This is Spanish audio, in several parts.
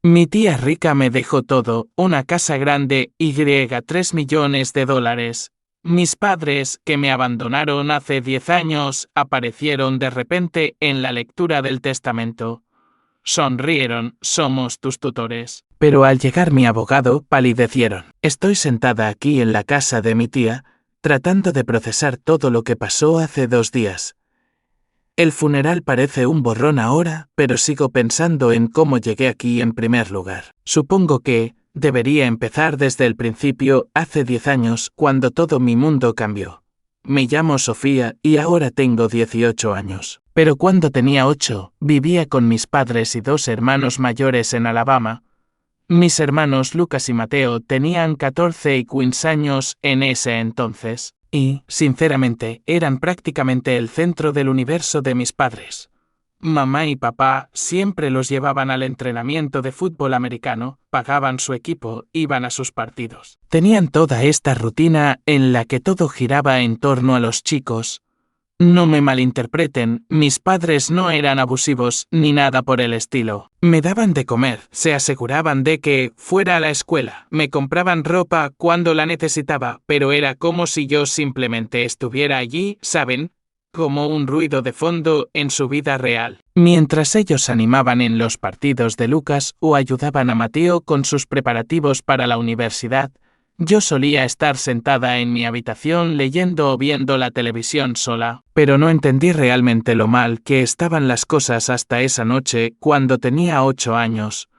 Mi tía rica me dejó todo, una casa grande y 3 millones de dólares. Mis padres, que me abandonaron hace 10 años, aparecieron de repente en la lectura del testamento. Sonrieron, somos tus tutores. Pero al llegar mi abogado, palidecieron. Estoy sentada aquí en la casa de mi tía, tratando de procesar todo lo que pasó hace 2 días. El funeral parece un borrón ahora, pero sigo pensando en cómo llegué aquí en primer lugar. Supongo que debería empezar desde el principio, hace 10 años, cuando todo mi mundo cambió. Me llamo Sofía y ahora tengo 18 años. Pero cuando tenía 8, vivía con mis padres y 2 hermanos mayores en Alabama. Mis hermanos Lucas y Mateo tenían 14 y 15 años en ese entonces. Y, sinceramente, eran prácticamente el centro del universo de mis padres. Mamá y papá siempre los llevaban al entrenamiento de fútbol americano, pagaban su equipo, iban a sus partidos. Tenían toda esta rutina en la que todo giraba en torno a los chicos. No me malinterpreten, mis padres no eran abusivos ni nada por el estilo. Me daban de comer, se aseguraban de que fuera a la escuela, me compraban ropa cuando la necesitaba, pero era como si yo simplemente estuviera allí, ¿saben? Como un ruido de fondo en su vida real. Mientras ellos animaban en los partidos de Lucas o ayudaban a Mateo con sus preparativos para la universidad, yo solía estar sentada en mi habitación leyendo o viendo la televisión sola, pero no entendí realmente lo mal que estaban las cosas hasta esa noche cuando tenía 8 años.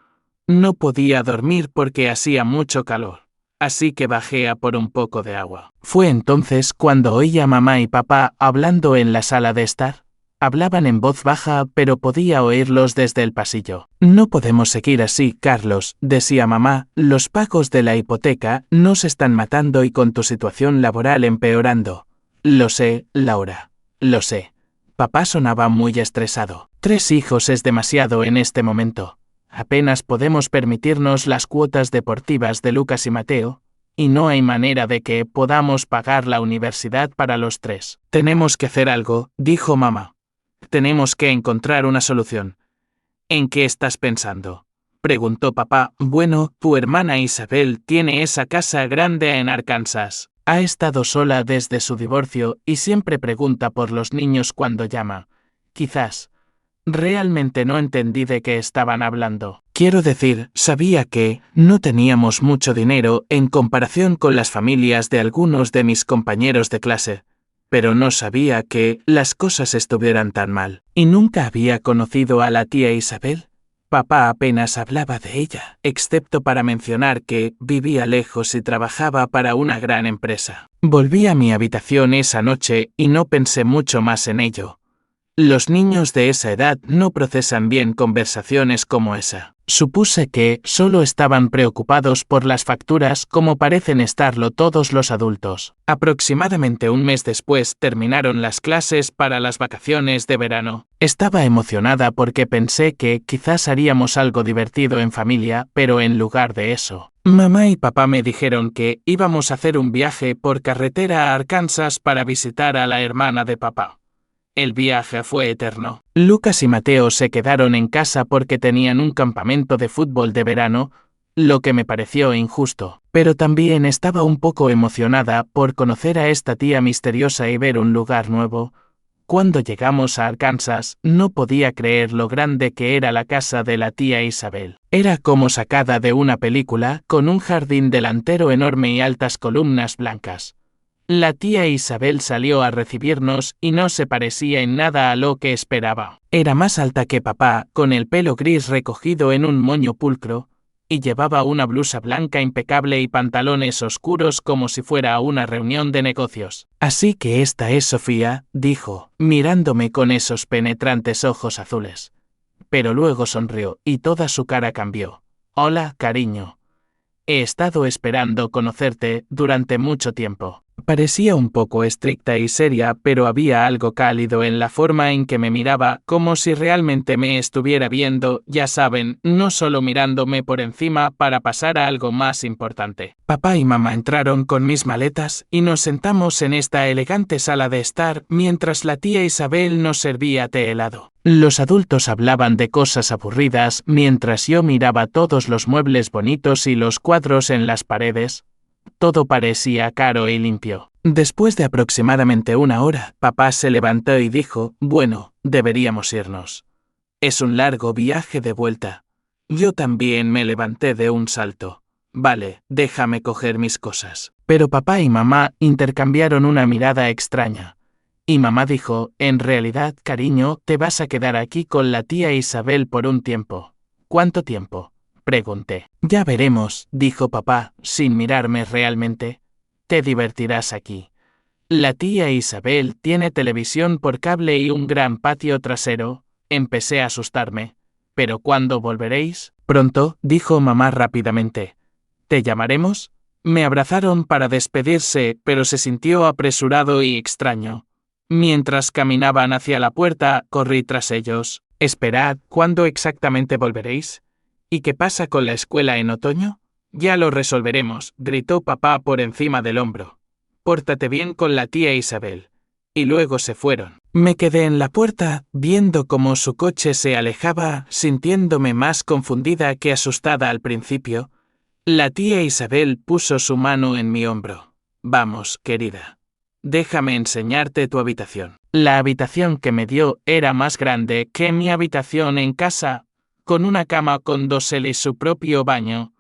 No podía dormir porque hacía mucho calor, así que bajé a por un poco de agua. Fue entonces cuando oí a mamá y papá hablando en la sala de estar. Hablaban en voz baja, pero podía oírlos desde el pasillo. No podemos seguir así, Carlos, decía mamá, los pagos de la hipoteca nos están matando y con tu situación laboral empeorando. Lo sé, Laura. Lo sé. Papá sonaba muy estresado. 3 hijos es demasiado en este momento. Apenas podemos permitirnos las cuotas deportivas de Lucas y Mateo, y no hay manera de que podamos pagar la universidad para los 3. Tenemos que hacer algo, dijo mamá. Tenemos que encontrar una solución. ¿En qué estás pensando?, preguntó papá. Bueno, tu hermana Isabel tiene esa casa grande en Arkansas. Ha estado sola desde su divorcio y siempre pregunta por los niños cuando llama. Quizás. Realmente no entendí de qué estaban hablando. Quiero decir, sabía que no teníamos mucho dinero en comparación con las familias de algunos de mis compañeros de clase, pero no sabía que las cosas estuvieran tan mal. ¿Y nunca había conocido a la tía Isabel? Papá apenas hablaba de ella, excepto para mencionar que vivía lejos y trabajaba para una gran empresa. Volví a mi habitación esa noche y no pensé mucho más en ello. Los niños de esa edad no procesan bien conversaciones como esa. Supuse que solo estaban preocupados por las facturas como parecen estarlo todos los adultos. Aproximadamente un mes después terminaron las clases para las vacaciones de verano. Estaba emocionada porque pensé que quizás haríamos algo divertido en familia, pero en lugar de eso, mamá y papá me dijeron que íbamos a hacer un viaje por carretera a Arkansas para visitar a la hermana de papá. El viaje fue eterno. Lucas y Mateo se quedaron en casa porque tenían un campamento de fútbol de verano, lo que me pareció injusto, pero también estaba un poco emocionada por conocer a esta tía misteriosa y ver un lugar nuevo. Cuando llegamos a Arkansas, no podía creer lo grande que era la casa de la tía Isabel. Era como sacada de una película, con un jardín delantero enorme y altas columnas blancas. La tía Isabel salió a recibirnos y no se parecía en nada a lo que esperaba. Era más alta que papá, con el pelo gris recogido en un moño pulcro, y llevaba una blusa blanca impecable y pantalones oscuros como si fuera a una reunión de negocios. Así que esta es Sofía, dijo, mirándome con esos penetrantes ojos azules. Pero luego sonrió y toda su cara cambió. Hola, cariño. He estado esperando conocerte durante mucho tiempo. Parecía un poco estricta y seria, pero había algo cálido en la forma en que me miraba, como si realmente me estuviera viendo, ya saben, no solo mirándome por encima para pasar a algo más importante. Papá y mamá entraron con mis maletas y nos sentamos en esta elegante sala de estar mientras la tía Isabel nos servía té helado. Los adultos hablaban de cosas aburridas mientras yo miraba todos los muebles bonitos y los cuadros en las paredes. Todo parecía caro y limpio. Después de aproximadamente una hora, papá se levantó y dijo, bueno, deberíamos irnos. Es un largo viaje de vuelta. Yo también me levanté de un salto. Vale, déjame coger mis cosas. Pero papá y mamá intercambiaron una mirada extraña. Y mamá dijo, en realidad, cariño, te vas a quedar aquí con la tía Isabel por un tiempo. ¿Cuánto tiempo? Pregunté. Ya veremos, dijo papá, sin mirarme realmente. Te divertirás aquí. La tía Isabel tiene televisión por cable y un gran patio trasero. Empecé a asustarme. ¿Pero cuándo volveréis? Pronto, dijo mamá rápidamente. ¿Te llamaremos? Me abrazaron para despedirse, pero se sintió apresurado y extraño. Mientras caminaban hacia la puerta, corrí tras ellos. Esperad, ¿cuándo exactamente volveréis? ¿Y qué pasa con la escuela en otoño? Ya lo resolveremos, gritó papá por encima del hombro. Pórtate bien con la tía Isabel. Y luego se fueron. Me quedé en la puerta, viendo cómo su coche se alejaba, sintiéndome más confundida que asustada al principio. La tía Isabel puso su mano en mi hombro. Vamos, querida. Déjame enseñarte tu habitación. La habitación que me dio era más grande que mi habitación en casa, con una cama con dosel y su propio baño.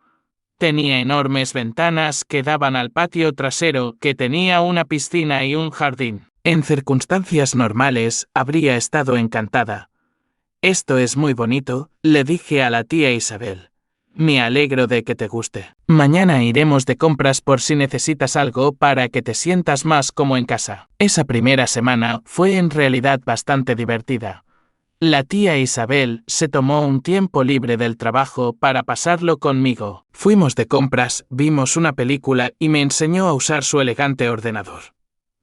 Tenía enormes ventanas que daban al patio trasero, que tenía una piscina y un jardín. En circunstancias normales, habría estado encantada. Esto es muy bonito, le dije a la tía Isabel. Me alegro de que te guste. Mañana iremos de compras por si necesitas algo para que te sientas más como en casa. Esa primera semana fue en realidad bastante divertida. La tía Isabel se tomó un tiempo libre del trabajo para pasarlo conmigo. Fuimos de compras, vimos una película y me enseñó a usar su elegante ordenador.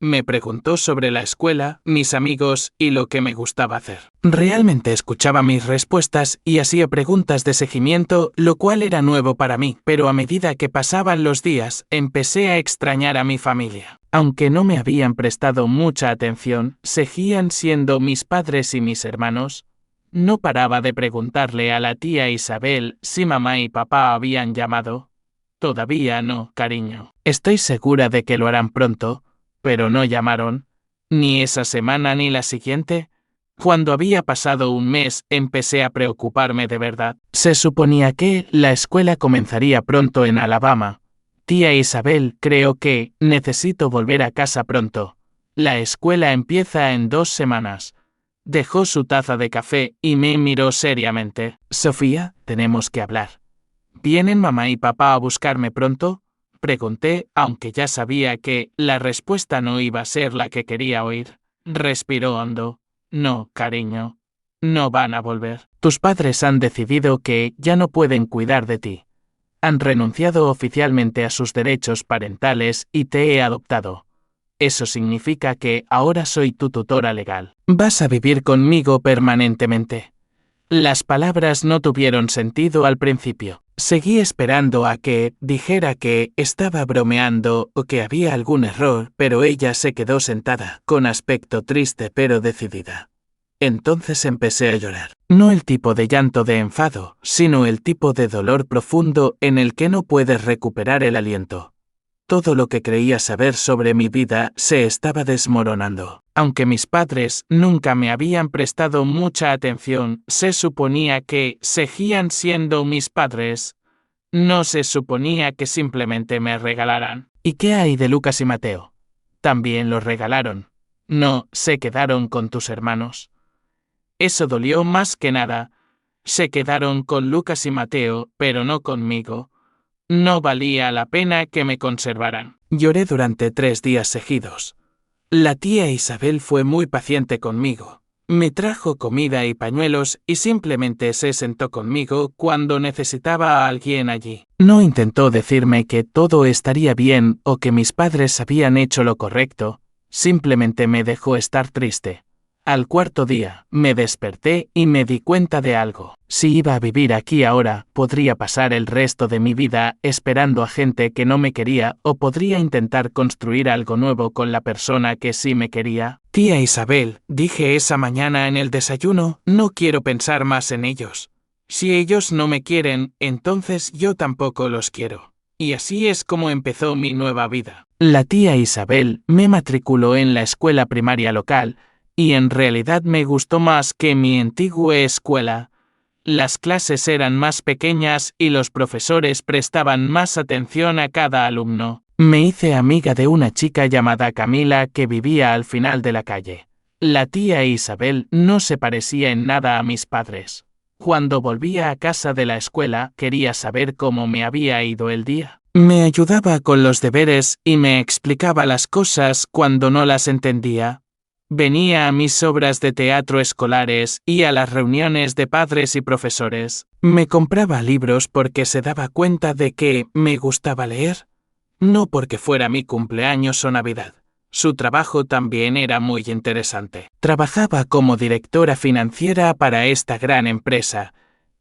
Me preguntó sobre la escuela, mis amigos y lo que me gustaba hacer. Realmente escuchaba mis respuestas y hacía preguntas de seguimiento, lo cual era nuevo para mí, pero a medida que pasaban los días, empecé a extrañar a mi familia. Aunque no me habían prestado mucha atención, seguían siendo mis padres y mis hermanos. No paraba de preguntarle a la tía Isabel si mamá y papá habían llamado. Todavía no, cariño. Estoy segura de que lo harán pronto. Pero no llamaron, ni esa semana ni la siguiente. Cuando había pasado un mes, empecé a preocuparme de verdad. Se suponía que la escuela comenzaría pronto en Alabama. Tía Isabel, creo que necesito volver a casa pronto. La escuela empieza en 2 semanas. Dejó su taza de café y me miró seriamente. Sofía, tenemos que hablar. ¿Vienen mamá y papá a buscarme pronto? Pregunté, aunque ya sabía que la respuesta no iba a ser la que quería oír. Respiró hondo. No, cariño. No van a volver. Tus padres han decidido que ya no pueden cuidar de ti. Han renunciado oficialmente a sus derechos parentales y te he adoptado. Eso significa que ahora soy tu tutora legal. Vas a vivir conmigo permanentemente. Las palabras no tuvieron sentido al principio. Seguí esperando a que dijera que estaba bromeando o que había algún error, pero ella se quedó sentada, con aspecto triste pero decidida. Entonces empecé a llorar. No el tipo de llanto de enfado, sino el tipo de dolor profundo en el que no puedes recuperar el aliento. Todo lo que creía saber sobre mi vida se estaba desmoronando. Aunque mis padres nunca me habían prestado mucha atención, se suponía que seguían siendo mis padres. No se suponía que simplemente me regalaran. ¿Y qué hay de Lucas y Mateo? También los regalaron. No, se quedaron con tus hermanos. Eso dolió más que nada. Se quedaron con Lucas y Mateo, pero no conmigo. No valía la pena que me conservaran. Lloré durante 3 días seguidos. La tía Isabel fue muy paciente conmigo. Me trajo comida y pañuelos y simplemente se sentó conmigo cuando necesitaba a alguien allí. No intentó decirme que todo estaría bien o que mis padres habían hecho lo correcto, simplemente me dejó estar triste. Al cuarto día, me desperté y me di cuenta de algo. Si iba a vivir aquí ahora, podría pasar el resto de mi vida esperando a gente que no me quería o podría intentar construir algo nuevo con la persona que sí me quería. Tía Isabel, dije esa mañana en el desayuno, no quiero pensar más en ellos. Si ellos no me quieren, entonces yo tampoco los quiero. Y así es como empezó mi nueva vida. La tía Isabel me matriculó en la escuela primaria local, y en realidad me gustó más que mi antigua escuela. Las clases eran más pequeñas y los profesores prestaban más atención a cada alumno. Me hice amiga de una chica llamada Camila que vivía al final de la calle. La tía Isabel no se parecía en nada a mis padres. Cuando volvía a casa de la escuela, quería saber cómo me había ido el día. Me ayudaba con los deberes y me explicaba las cosas cuando no las entendía. Venía a mis obras de teatro escolares y a las reuniones de padres y profesores. Me compraba libros porque se daba cuenta de que me gustaba leer, no porque fuera mi cumpleaños o Navidad. Su trabajo también era muy interesante. Trabajaba como directora financiera para esta gran empresa,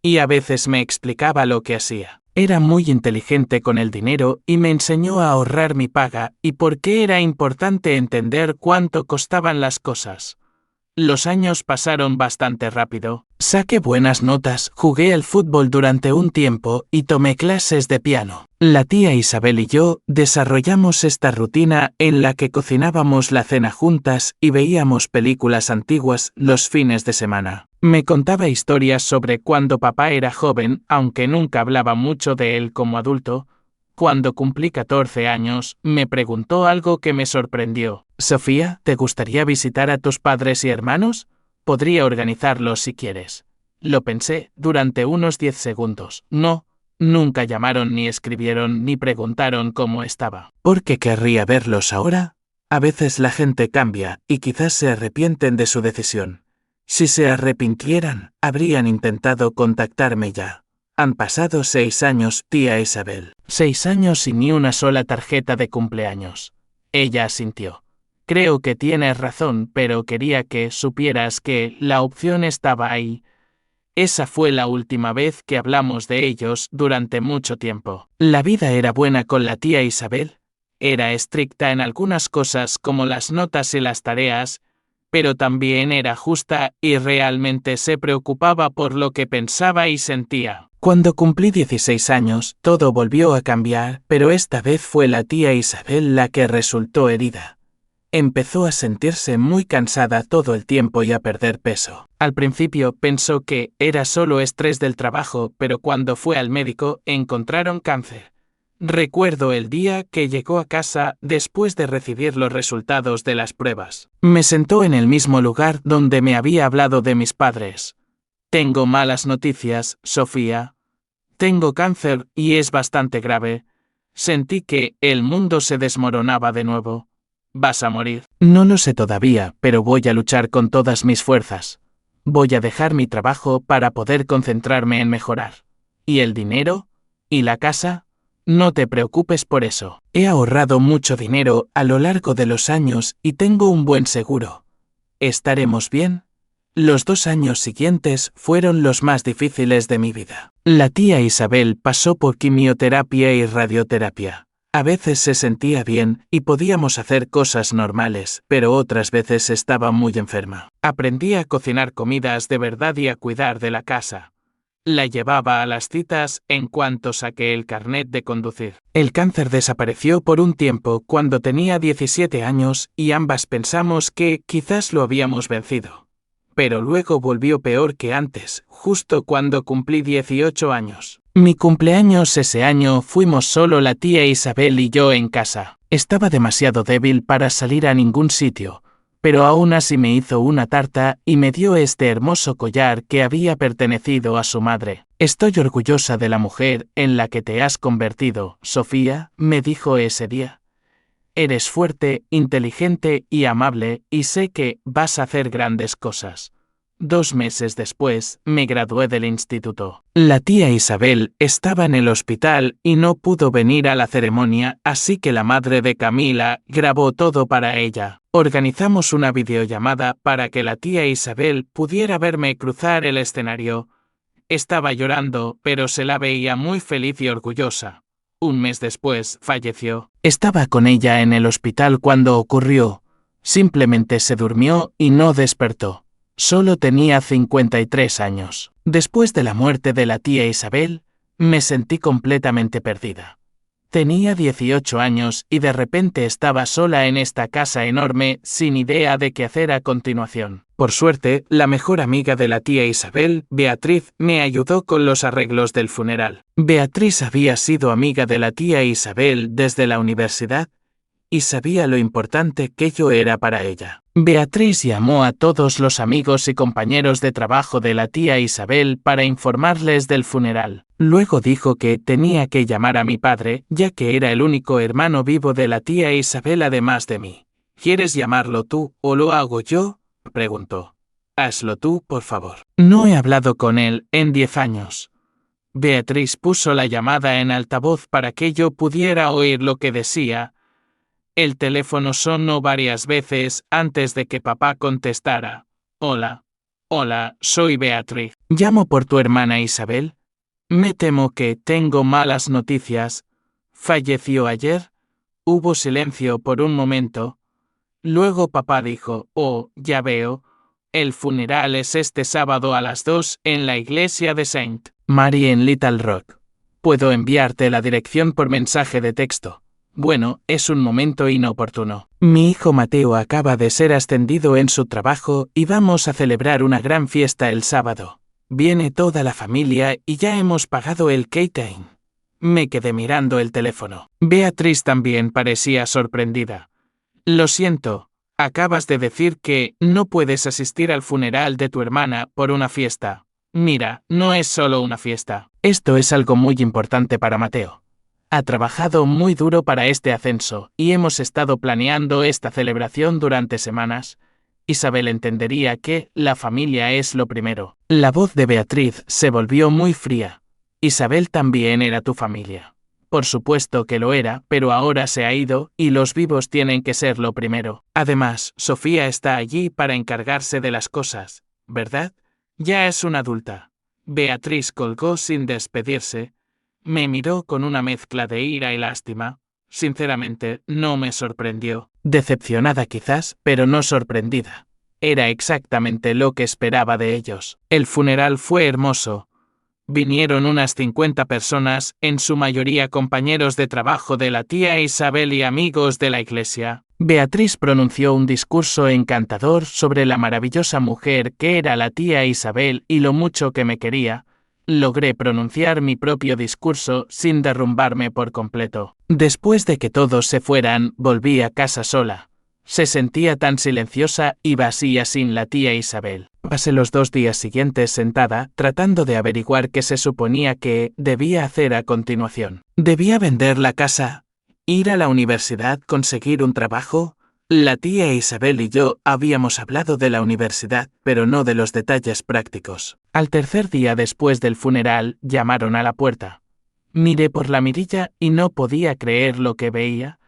y a veces me explicaba lo que hacía. Era muy inteligente con el dinero y me enseñó a ahorrar mi paga y por qué era importante entender cuánto costaban las cosas. Los años pasaron bastante rápido. Saqué buenas notas, jugué al fútbol durante un tiempo y tomé clases de piano. La tía Isabel y yo desarrollamos esta rutina en la que cocinábamos la cena juntas y veíamos películas antiguas los fines de semana. Me contaba historias sobre cuando papá era joven, aunque nunca hablaba mucho de él como adulto. Cuando cumplí 14 años, me preguntó algo que me sorprendió. Sofía, ¿te gustaría visitar a tus padres y hermanos? Podría organizarlo si quieres. Lo pensé durante unos 10 segundos. No, nunca llamaron ni escribieron ni preguntaron cómo estaba. ¿Por qué querría verlos ahora? A veces la gente cambia y quizás se arrepienten de su decisión. Si se arrepintieran, habrían intentado contactarme ya. Han pasado 6 años, tía Isabel. 6 años y ni una sola tarjeta de cumpleaños. Ella asintió. Creo que tienes razón, pero quería que supieras que la opción estaba ahí. Esa fue la última vez que hablamos de ellos durante mucho tiempo. La vida era buena con la tía Isabel. Era estricta en algunas cosas como las notas y las tareas, pero también era justa y realmente se preocupaba por lo que pensaba y sentía. Cuando cumplí 16 años, todo volvió a cambiar, pero esta vez fue la tía Isabel la que resultó herida. Empezó a sentirse muy cansada todo el tiempo y a perder peso. Al principio pensó que era solo estrés del trabajo, pero cuando fue al médico encontraron cáncer. Recuerdo el día que llegó a casa después de recibir los resultados de las pruebas. Me sentó en el mismo lugar donde me había hablado de mis padres. Tengo malas noticias, Sofía. Tengo cáncer y es bastante grave. Sentí que el mundo se desmoronaba de nuevo. Vas a morir. No lo sé todavía, pero voy a luchar con todas mis fuerzas. Voy a dejar mi trabajo para poder concentrarme en mejorar. ¿Y el dinero? ¿Y la casa? No te preocupes por eso. He ahorrado mucho dinero a lo largo de los años y tengo un buen seguro. ¿Estaremos bien? Los 2 años siguientes fueron los más difíciles de mi vida. La tía Isabel pasó por quimioterapia y radioterapia. A veces se sentía bien y podíamos hacer cosas normales, pero otras veces estaba muy enferma. Aprendí a cocinar comidas de verdad y a cuidar de la casa. La llevaba a las citas en cuanto saqué el carnet de conducir. El cáncer desapareció por un tiempo cuando tenía 17 años y ambas pensamos que quizás lo habíamos vencido. Pero luego volvió peor que antes, justo cuando cumplí 18 años. Mi cumpleaños ese año fuimos solo la tía Isabel y yo en casa. Estaba demasiado débil para salir a ningún sitio, pero aún así me hizo una tarta y me dio este hermoso collar que había pertenecido a su madre. Estoy orgullosa de la mujer en la que te has convertido, Sofía, me dijo ese día. Eres fuerte, inteligente y amable, y sé que vas a hacer grandes cosas. 2 meses después, me gradué del instituto. La tía Isabel estaba en el hospital y no pudo venir a la ceremonia, así que la madre de Camila grabó todo para ella. Organizamos una videollamada para que la tía Isabel pudiera verme cruzar el escenario. Estaba llorando, pero se la veía muy feliz y orgullosa. 1 mes después, falleció. Estaba con ella en el hospital cuando ocurrió. Simplemente se durmió y no despertó. Solo tenía 53 años. Después de la muerte de la tía Isabel, me sentí completamente perdida. Tenía 18 años y de repente estaba sola en esta casa enorme, sin idea de qué hacer a continuación. Por suerte, la mejor amiga de la tía Isabel, Beatriz, me ayudó con los arreglos del funeral. Beatriz había sido amiga de la tía Isabel desde la universidad y sabía lo importante que yo era para ella. Beatriz llamó a todos los amigos y compañeros de trabajo de la tía Isabel para informarles del funeral. Luego dijo que tenía que llamar a mi padre, ya que era el único hermano vivo de la tía Isabel además de mí. ¿Quieres llamarlo tú o lo hago yo?, preguntó. Hazlo tú, por favor. No he hablado con él en 10 años. Beatriz puso la llamada en altavoz para que yo pudiera oír lo que decía. El teléfono sonó varias veces antes de que papá contestara. Hola, soy Beatriz. Llamo por tu hermana Isabel. Me temo que tengo malas noticias. ¿Falleció ayer? Hubo silencio por un momento. Luego papá dijo, oh, ya veo. El funeral es este sábado a las 2 en la iglesia de Saint Mary en Little Rock. Puedo enviarte la dirección por mensaje de texto. Bueno, es un momento inoportuno. Mi hijo Mateo acaba de ser ascendido en su trabajo y vamos a celebrar una gran fiesta el sábado. Viene toda la familia y ya hemos pagado el catering. Me quedé mirando el teléfono. Beatriz también parecía sorprendida. Lo siento, acabas de decir que no puedes asistir al funeral de tu hermana por una fiesta. Mira, no es solo una fiesta. Esto es algo muy importante para Mateo. Ha trabajado muy duro para este ascenso y hemos estado planeando esta celebración durante semanas. Isabel entendería que la familia es lo primero. La voz de Beatriz se volvió muy fría. Isabel también era tu familia. Por supuesto que lo era, pero ahora se ha ido y los vivos tienen que ser lo primero. Además, Sofía está allí para encargarse de las cosas, ¿verdad? Ya es una adulta. Beatriz colgó sin despedirse. Me miró con una mezcla de ira y lástima. Sinceramente, no me sorprendió. Decepcionada quizás, pero no sorprendida. Era exactamente lo que esperaba de ellos. El funeral fue hermoso. Vinieron unas 50 personas, en su mayoría compañeros de trabajo de la tía Isabel y amigos de la iglesia. Beatriz pronunció un discurso encantador sobre la maravillosa mujer que era la tía Isabel y lo mucho que me quería. Logré pronunciar mi propio discurso sin derrumbarme por completo. Después de que todos se fueran, volví a casa sola. Se sentía tan silenciosa y vacía sin la tía Isabel. Pasé los 2 días siguientes sentada, tratando de averiguar qué se suponía que debía hacer a continuación. ¿Debía vender la casa? ¿Ir a la universidad? ¿Conseguir un trabajo? La tía Isabel y yo habíamos hablado de la universidad, pero no de los detalles prácticos. Al tercer día después del funeral, llamaron a la puerta. Miré por la mirilla y no podía creer lo que veía.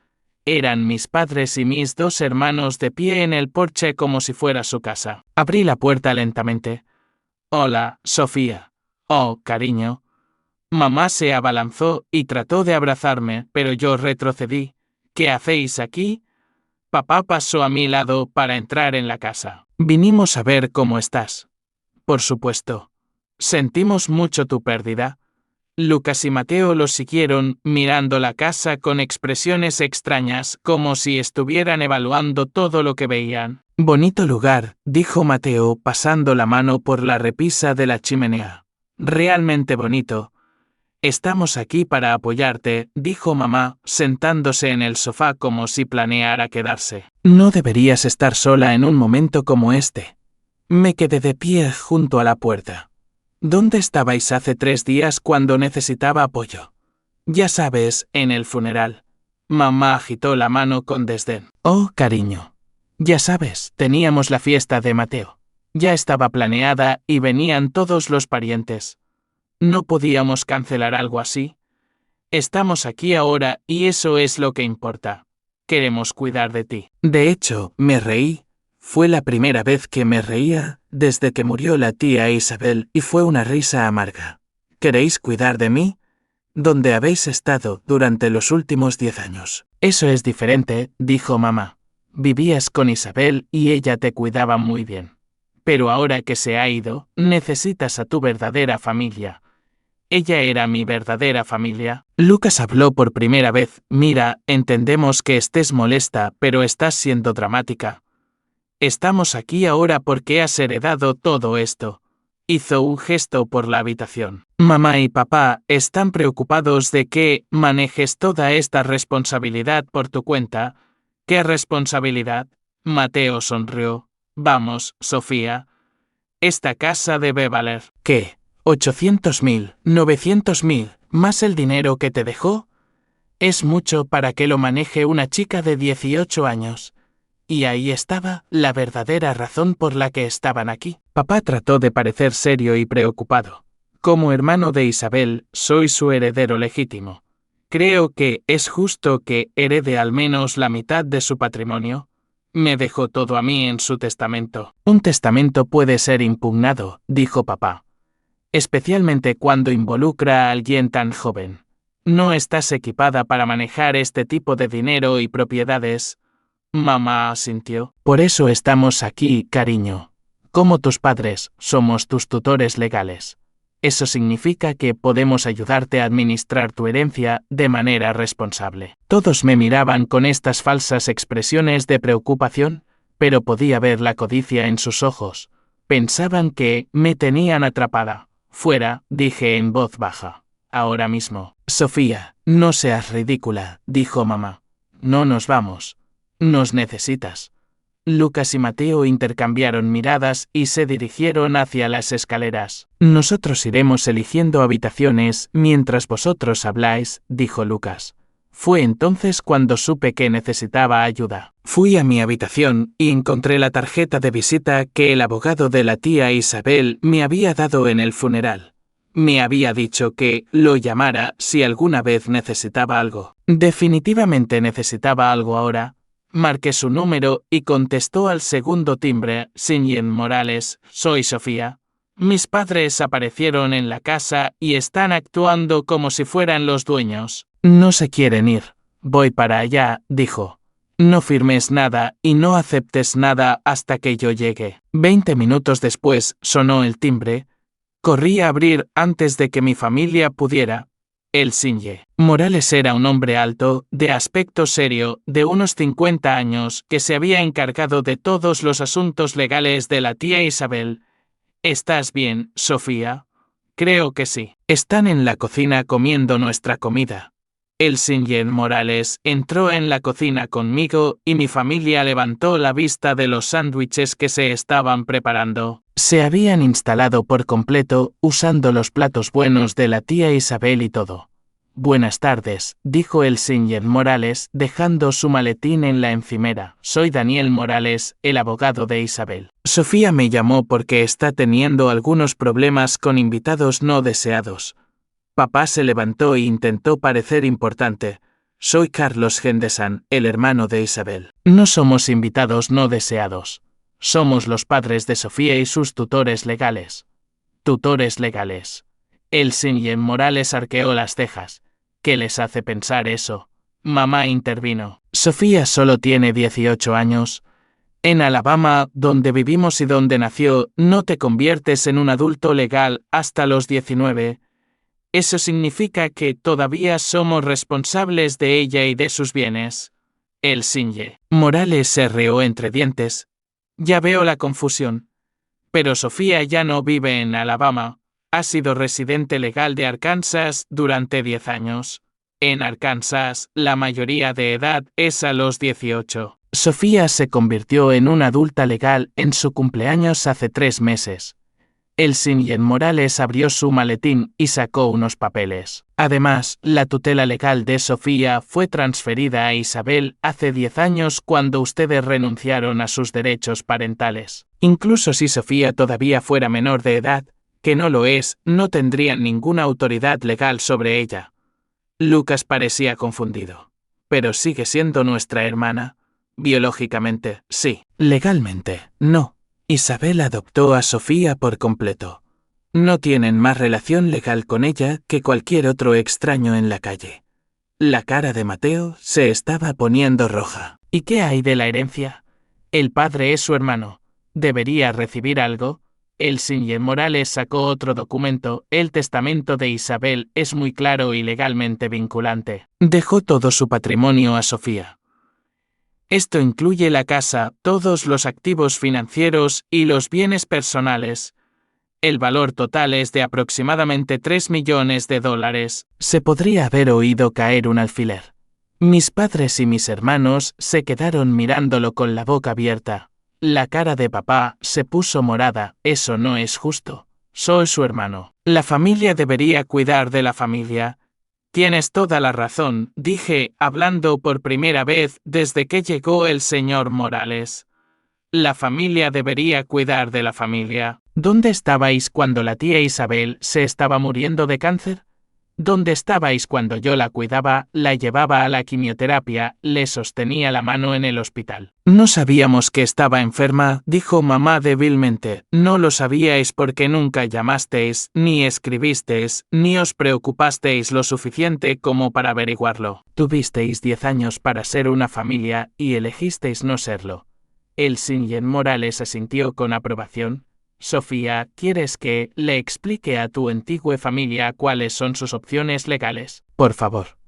Eran mis padres y mis 2 hermanos de pie en el porche como si fuera su casa. Abrí la puerta lentamente. Hola, Sofía. Oh, cariño. Mamá se abalanzó y trató de abrazarme, pero yo retrocedí. ¿Qué hacéis aquí? Papá pasó a mi lado para entrar en la casa. Vinimos a ver cómo estás. Por supuesto. Sentimos mucho tu pérdida. Lucas y Mateo los siguieron, mirando la casa con expresiones extrañas, como si estuvieran evaluando todo lo que veían. Bonito lugar, dijo Mateo, pasando la mano por la repisa de la chimenea. Realmente bonito. Estamos aquí para apoyarte, dijo mamá, sentándose en el sofá como si planeara quedarse. No deberías estar sola en un momento como este. Me quedé de pie junto a la puerta. ¿Dónde estabais hace 3 días cuando necesitaba apoyo? Ya sabes, en el funeral. Mamá agitó la mano con desdén. Oh, cariño. Ya sabes, teníamos la fiesta de Mateo. Ya estaba planeada y venían todos los parientes. No podíamos cancelar algo así. Estamos aquí ahora y eso es lo que importa. Queremos cuidar de ti. De hecho, me reí. Fue la primera vez que me reía desde que murió la tía Isabel y fue una risa amarga. ¿Queréis cuidar de mí? ¿Dónde habéis estado durante los últimos 10 años? Eso es diferente, dijo mamá. Vivías con Isabel y ella te cuidaba muy bien. Pero ahora que se ha ido, necesitas a tu verdadera familia. Ella era mi verdadera familia. Lucas habló por primera vez. Mira, entendemos que estés molesta, pero estás siendo dramática. Estamos aquí ahora porque has heredado todo esto. Hizo un gesto por la habitación. Mamá y papá están preocupados de que manejes toda esta responsabilidad por tu cuenta. ¿Qué responsabilidad? Mateo sonrió. Vamos, Sofía. Esta casa debe valer. ¿Qué? 800.000, 900.000, más el dinero que te dejó. Es mucho para que lo maneje una chica de 18 años. Y ahí estaba la verdadera razón por la que estaban aquí. Papá trató de parecer serio y preocupado. Como hermano de Isabel, soy su heredero legítimo. Creo que es justo que herede al menos la mitad de su patrimonio. Me dejó todo a mí en su testamento. Un testamento puede ser impugnado, dijo papá. Especialmente cuando involucra a alguien tan joven. No estás equipada para manejar este tipo de dinero y propiedades. Mamá asintió. Por eso estamos aquí, cariño. Como tus padres, somos tus tutores legales. Eso significa que podemos ayudarte a administrar tu herencia de manera responsable. Todos me miraban con estas falsas expresiones de preocupación, pero podía ver la codicia en sus ojos. Pensaban que me tenían atrapada. Fuera, dije en voz baja. Ahora mismo. Sofía, no seas ridícula, dijo mamá. No nos vamos. Nos necesitas. Lucas y Mateo intercambiaron miradas y se dirigieron hacia las escaleras. Nosotros iremos eligiendo habitaciones mientras vosotros habláis, dijo Lucas. Fue entonces cuando supe que necesitaba ayuda. Fui a mi habitación y encontré la tarjeta de visita que el abogado de la tía Isabel me había dado en el funeral. Me había dicho que lo llamara si alguna vez necesitaba algo. Definitivamente necesitaba algo ahora. Marqué su número y contestó al segundo timbre. Sinjen Morales, soy Sofía. Mis padres aparecieron en la casa y están actuando como si fueran los dueños. No se quieren ir. Voy para allá, dijo. No firmes nada y no aceptes nada hasta que yo llegue. 20 minutos después sonó el timbre. Corrí a abrir antes de que mi familia pudiera. El Sinje Morales era un hombre alto, de aspecto serio, de unos 50 años, que se había encargado de todos los asuntos legales de la tía Isabel. ¿Estás bien, Sofía? Creo que sí. Están en la cocina comiendo nuestra comida. El Sinje Morales entró en la cocina conmigo y mi familia levantó la vista de los sándwiches que se estaban preparando. Se habían instalado por completo, usando los platos buenos de la tía Isabel y todo. Buenas tardes, dijo el Sinje Morales, dejando su maletín en la encimera. Soy Daniel Morales, el abogado de Isabel. Sofía me llamó porque está teniendo algunos problemas con invitados no deseados. Papá se levantó e intentó parecer importante. Soy Carlos Henderson, el hermano de Isabel. No somos invitados no deseados. Somos los padres de Sofía y sus tutores legales. Tutores legales. El Sinje Morales arqueó las cejas. ¿Qué les hace pensar eso? Mamá intervino. Sofía solo tiene 18 años. En Alabama, donde vivimos y donde nació, no te conviertes en un adulto legal hasta los 19. Eso significa que todavía somos responsables de ella y de sus bienes. El Sinje Morales se rió entre dientes. Ya veo la confusión. Pero Sofía ya no vive en Alabama. Ha sido residente legal de Arkansas durante 10 años. En Arkansas, la mayoría de edad es a los 18. Sofía se convirtió en una adulta legal en su cumpleaños hace 3 meses. El Sinje Morales abrió su maletín y sacó unos papeles. Además, la tutela legal de Sofía fue transferida a Isabel hace 10 años cuando ustedes renunciaron a sus derechos parentales. Incluso si Sofía todavía fuera menor de edad, que no lo es, no tendrían ninguna autoridad legal sobre ella. Lucas parecía confundido. Pero sigue siendo nuestra hermana. Biológicamente, sí. Legalmente, no. Isabel adoptó a Sofía por completo. No tienen más relación legal con ella que cualquier otro extraño en la calle. La cara de Mateo se estaba poniendo roja. ¿Y qué hay de la herencia? El padre es su hermano. ¿Debería recibir algo? El señor Morales sacó otro documento. El testamento de Isabel es muy claro y legalmente vinculante. Dejó todo su patrimonio a Sofía. Esto incluye la casa, todos los activos financieros y los bienes personales. El valor total es de aproximadamente 3 millones de dólares. Se podría haber oído caer un alfiler. Mis padres y mis hermanos se quedaron mirándolo con la boca abierta. La cara de papá se puso morada. Eso no es justo. Soy su hermano. La familia debería cuidar de la familia. Tienes toda la razón, dije, hablando por primera vez desde que llegó el señor Morales. La familia debería cuidar de la familia. ¿Dónde estabais cuando la tía Isabel se estaba muriendo de cáncer? ¿Dónde estabais cuando yo la cuidaba, la llevaba a la quimioterapia, le sostenía la mano en el hospital? No sabíamos que estaba enferma, dijo mamá débilmente. No lo sabíais porque nunca llamasteis, ni escribisteis, ni os preocupasteis lo suficiente como para averiguarlo. Tuvisteis 10 años para ser una familia y elegisteis no serlo. El señor Morales asintió con aprobación. Sofía, ¿quieres que le explique a tu antigua familia cuáles son sus opciones legales? Por favor.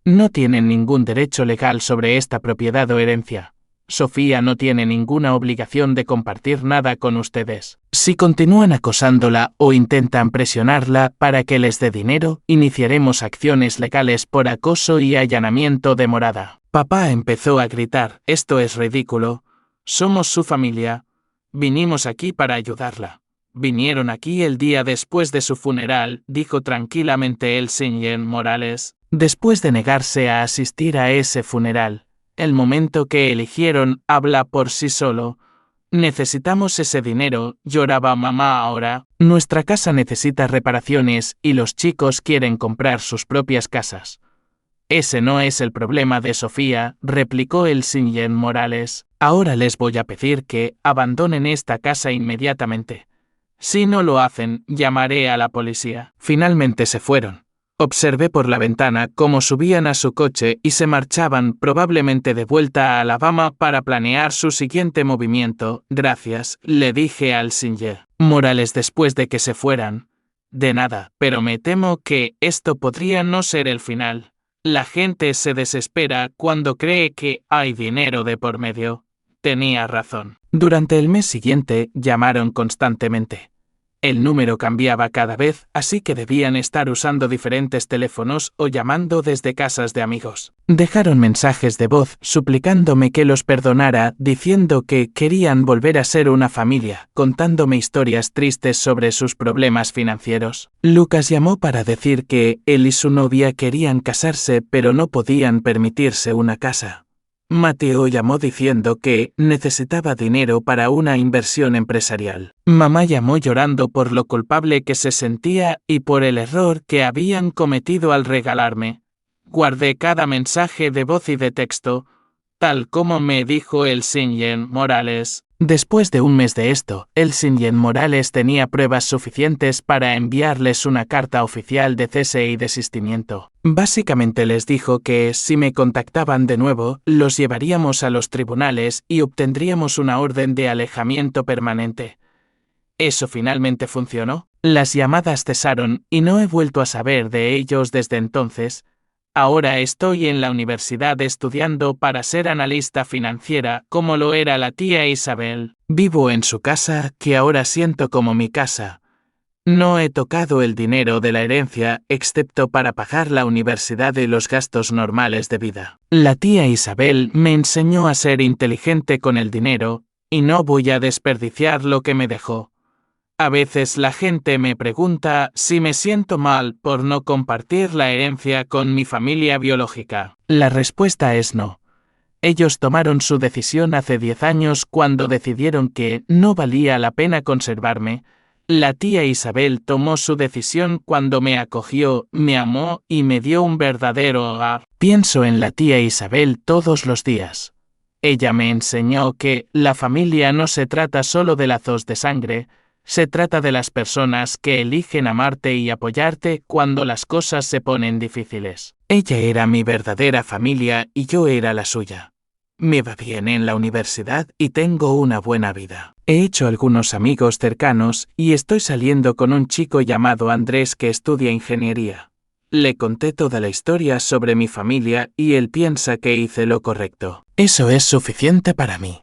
No tienen ningún derecho legal sobre esta propiedad o herencia. Sofía no tiene ninguna obligación de compartir nada con ustedes. Si continúan acosándola o intentan presionarla para que les dé dinero, iniciaremos acciones legales por acoso y allanamiento de morada. Papá empezó a gritar, esto es ridículo. Somos su familia. Vinimos aquí para ayudarla. Vinieron aquí el día después de su funeral, dijo tranquilamente el señor Morales. Después de negarse a asistir a ese funeral, el momento que eligieron habla por sí solo. Necesitamos ese dinero, lloraba mamá ahora. Nuestra casa necesita reparaciones y los chicos quieren comprar sus propias casas. Ese no es el problema de Sofía, replicó el señor Morales. Ahora les voy a pedir que abandonen esta casa inmediatamente. Si no lo hacen, llamaré a la policía. Finalmente se fueron. Observé por la ventana cómo subían a su coche y se marchaban probablemente de vuelta a Alabama para planear su siguiente movimiento. Gracias, le dije al señor Morales después de que se fueran. De nada, pero me temo que esto podría no ser el final. La gente se desespera cuando cree que hay dinero de por medio. Tenía razón. Durante el mes siguiente llamaron constantemente. El número cambiaba cada vez, así que debían estar usando diferentes teléfonos o llamando desde casas de amigos. Dejaron mensajes de voz suplicándome que los perdonara, diciendo que querían volver a ser una familia, contándome historias tristes sobre sus problemas financieros. Lucas llamó para decir que él y su novia querían casarse pero no podían permitirse una casa. Mateo llamó diciendo que necesitaba dinero para una inversión empresarial. Mamá llamó llorando por lo culpable que se sentía y por el error que habían cometido al regalarme. Guardé cada mensaje de voz y de texto, tal como me dijo el señor Morales. Después de un mes de esto, el señor Morales tenía pruebas suficientes para enviarles una carta oficial de cese y desistimiento. Básicamente les dijo que si me contactaban de nuevo, los llevaríamos a los tribunales y obtendríamos una orden de alejamiento permanente. ¿Eso finalmente funcionó? Las llamadas cesaron y no he vuelto a saber de ellos desde entonces. Ahora estoy en la universidad estudiando para ser analista financiera, como lo era la tía Isabel. Vivo en su casa, que ahora siento como mi casa. No he tocado el dinero de la herencia, excepto para pagar la universidad y los gastos normales de vida. La tía Isabel me enseñó a ser inteligente con el dinero, y no voy a desperdiciar lo que me dejó. A veces la gente me pregunta si me siento mal por no compartir la herencia con mi familia biológica. La respuesta es no. Ellos tomaron su decisión hace 10 años cuando decidieron que no valía la pena conservarme. La tía Isabel tomó su decisión cuando me acogió, me amó y me dio un verdadero hogar. Pienso en la tía Isabel todos los días. Ella me enseñó que la familia no se trata solo de lazos de sangre, se trata de las personas que eligen amarte y apoyarte cuando las cosas se ponen difíciles. Ella era mi verdadera familia y yo era la suya. Me va bien en la universidad y tengo una buena vida. He hecho algunos amigos cercanos y estoy saliendo con un chico llamado Andrés que estudia ingeniería. Le conté toda la historia sobre mi familia y él piensa que hice lo correcto. Eso es suficiente para mí.